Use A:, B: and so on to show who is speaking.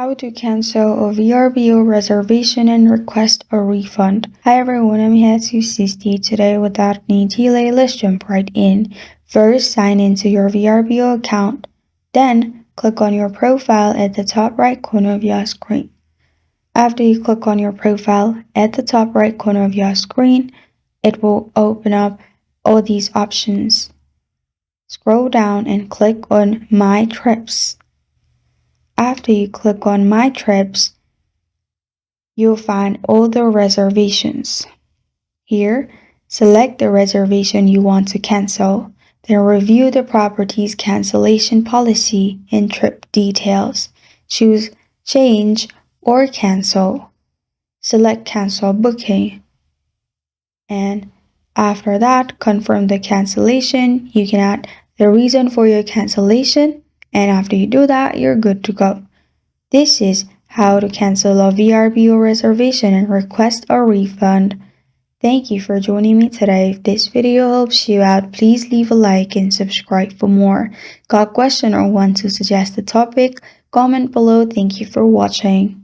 A: How to cancel a Vrbo reservation and request a refund. Hi everyone, I'm here to assist you today. Without any delay, let's jump right in. First, sign into your Vrbo account. Then, click on your profile at the top right corner of your screen. After you click on your profile at the top right corner of your screen, it will open up all these options. Scroll down and click on My Trips. After you click on My Trips, you'll find all the reservations. Here, select the reservation you want to cancel, then review the property's cancellation policy and trip details. Choose Change or Cancel. Select Cancel Booking. And after that, confirm the cancellation. You can add the reason for your cancellation. And after you do that, you're good to go. This is how to cancel a Vrbo reservation and request a refund. Thank you for joining me today. If this video helps you out, please leave a like and subscribe for more. Got a question or want to suggest a topic? Comment below. Thank you for watching.